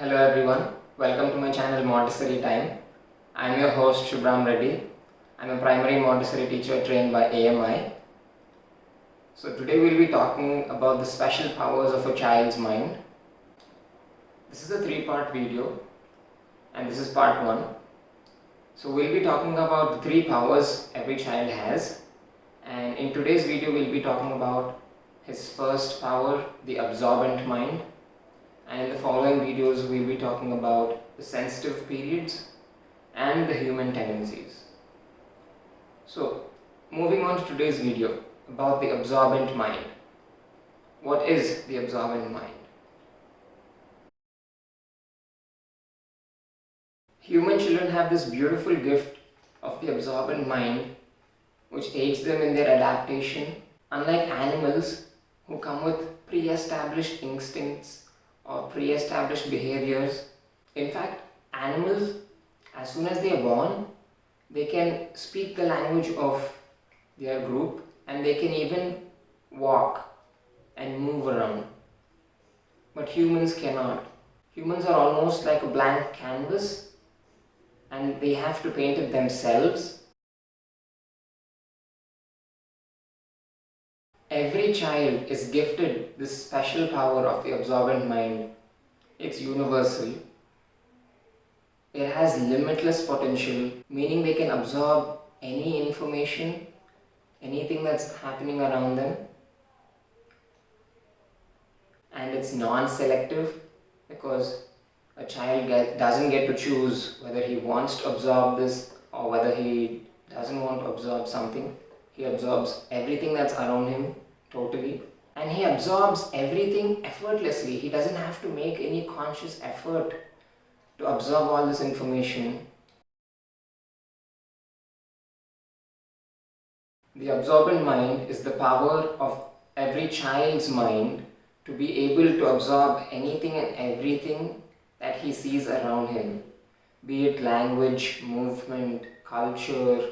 Hello everyone, welcome to my channel Montessori Time. I am your host Shubram Reddy. I am a primary Montessori teacher trained by AMI. So today we will be talking about the special powers of a child's mind. This is a three-part video and this is part 1. So we will be talking about the 3 powers every child has, and in today's video we will be talking about his first power, the absorbent mind. And in the following videos we will be talking about the sensitive periods and the human tendencies. So moving on to today's video about the absorbent mind. What is the absorbent mind? Human children have this beautiful gift of the absorbent mind which aids them in their adaptation, unlike animals who come with pre-established instincts or pre-established behaviors. In fact, animals, as soon as they are born, they can speak the language of their group and they can even walk and move around. But humans cannot. Humans are almost like a blank canvas and they have to paint it themselves. Every child is gifted this special power of the absorbent mind. It's universal. It has limitless potential, meaning they can absorb any information, anything that's happening around them. And it's non-selective because a child doesn't get to choose whether he wants to absorb this or whether he doesn't want to absorb something. He absorbs everything that's around him totally, and he absorbs everything effortlessly. He doesn't have to make any conscious effort to absorb all this information. The absorbent mind is the power of every child's mind to be able to absorb anything and everything that he sees around him, be it language, movement, culture,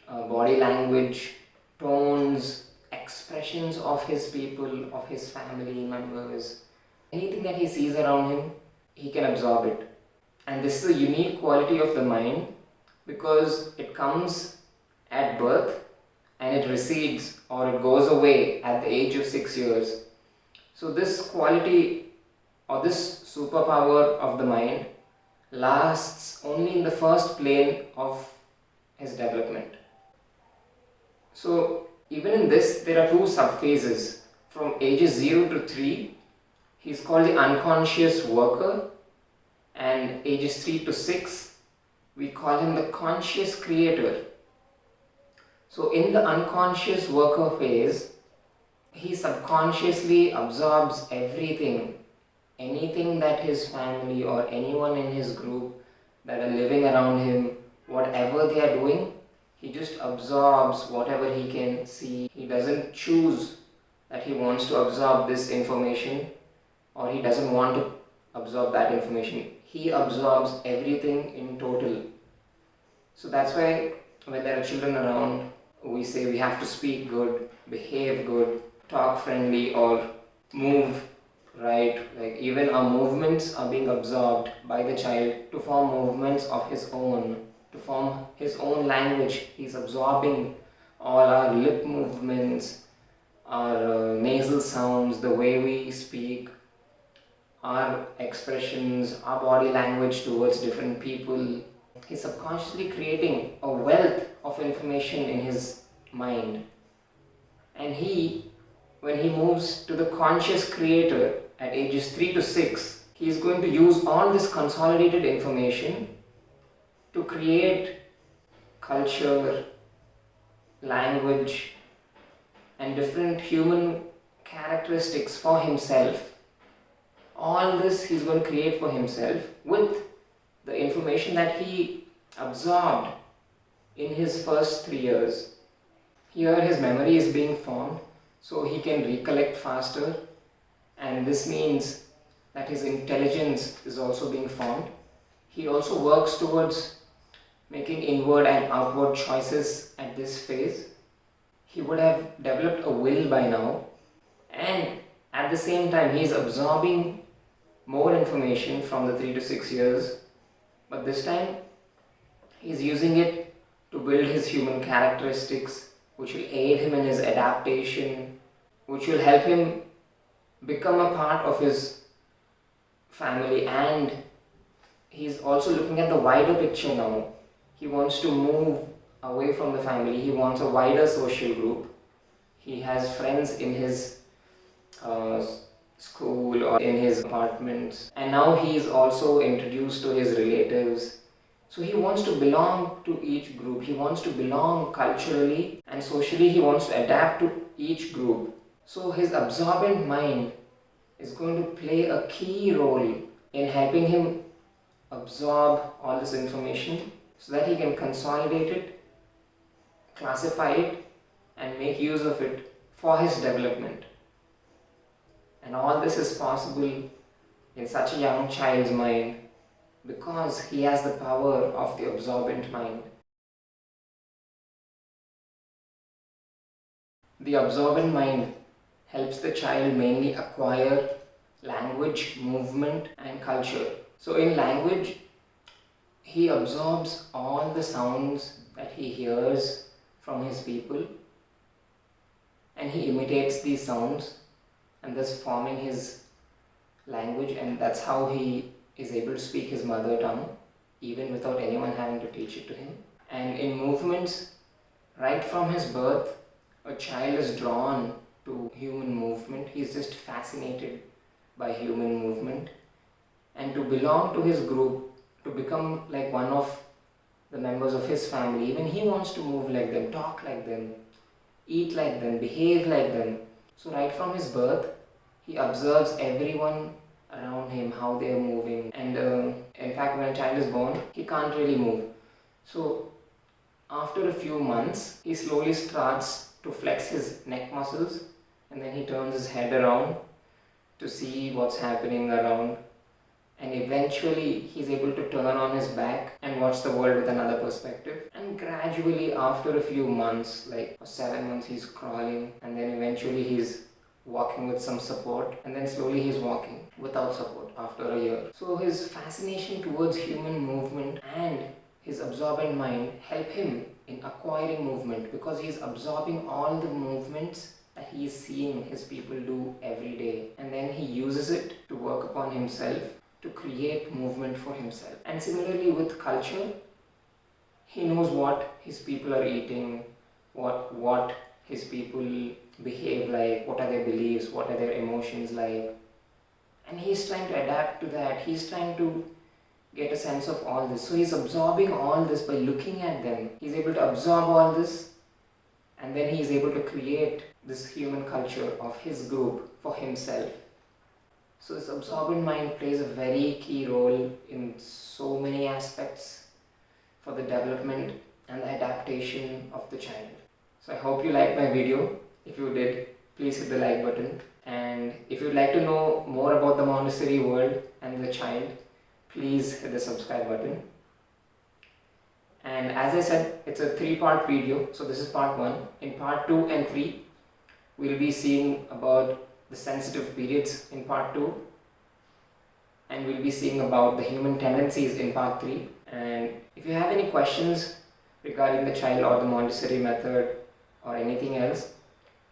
body language, tones, expressions of his people, of his family members. Anything that he sees around him, he can absorb it. And this is a unique quality of the mind because it comes at birth and it recedes or it goes away at the age of 6 years. So this quality or this superpower of the mind lasts only in the first plane of his development. So even in this, there are 2 subphases. From ages 0 to 3, he is called the unconscious worker, and ages 3 to 6, we call him the conscious creator. So in the unconscious worker phase, he subconsciously absorbs everything, anything that his family or anyone in his group that are living around him, whatever they are doing, he just absorbs whatever he can see. He doesn't choose that he wants to absorb this information or he doesn't want to absorb that information. He absorbs everything in total. So that's why when there are children around, we say we have to speak good, behave good, talk friendly or move right. Like even our movements are being absorbed by the child to form movements of his own, to form his own language. He's absorbing all our lip movements, our nasal sounds, the way we speak, our expressions, our body language towards different people. He's subconsciously creating a wealth of information in his mind. And when he moves to the conscious creator at ages 3 to 6, he is going to use all this consolidated information to create culture, language, and different human characteristics for himself. All this he's going to create for himself with the information that he absorbed in his first 3 years. Here his memory is being formed so he can recollect faster, and this means that his intelligence is also being formed. He also works towards making inward and outward choices at this phase. He would have developed a will by now, and at the same time he is absorbing more information from the 3 to 6 years, but this time he's using it to build his human characteristics, which will aid him in his adaptation, which will help him become a part of his family. And he's also looking at the wider picture now. He wants to move away from the family, he wants a wider social group. He has friends in his school or in his apartments, and now he is also introduced to his relatives. So he wants to belong to each group, he wants to belong culturally and socially, he wants to adapt to each group. So his absorbent mind is going to play a key role in helping him absorb all this information so that he can consolidate it, classify it, and make use of it for his development. And all this is possible in such a young child's mind because he has the power of the absorbent mind. The absorbent mind helps the child mainly acquire language, movement, and culture. So in language, he absorbs all the sounds that he hears from his people, and he imitates these sounds, and thus forming his language, and that's how he is able to speak his mother tongue even without anyone having to teach it to him. And in movements, right from his birth, a child is drawn to human movement. He's just fascinated by human movement, and to belong to his group, to become like one of the members of his family, even he wants to move like them, talk like them, eat like them, behave like them. So right from his birth, he observes everyone around him, how they are moving. And in fact, when a child is born, he can't really move. So after a few months, he slowly starts to flex his neck muscles, and then he turns his head around to see what's happening around. And eventually he's able to turn on his back and watch the world with another perspective. And gradually, after a few months, like for 7 months, he's crawling, and then eventually he's walking with some support, and then slowly he's walking without support after a year. So his fascination towards human movement and his absorbent mind help him in acquiring movement, because he's absorbing all the movements that he is seeing his people do every day, and then he uses it to work upon himself, to create movement for himself. And similarly with culture, he knows what his people are eating, what his people behave like, what are their beliefs, what are their emotions like, and he's trying to adapt to that. He's trying to get a sense of all this. So he's absorbing all this by looking at them. He's able to absorb all this, and then he's able to create this human culture of his group for himself. So this absorbent mind plays a very key role in so many aspects for the development and the adaptation of the child. So I hope you liked my video. If you did, please hit the like button. And if you'd like to know more about the Montessori world and the child, please hit the subscribe button. And as I said, it's a 3-part video. So this is part 1. In part 2 and 3, we'll be seeing about the sensitive periods in part 2, and we'll be seeing about the human tendencies in part 3. And if you have any questions regarding the child or the Montessori method or anything else,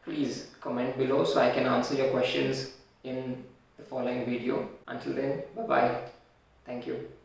please comment below so I can answer your questions in the following video. Until then, bye bye. Thank you.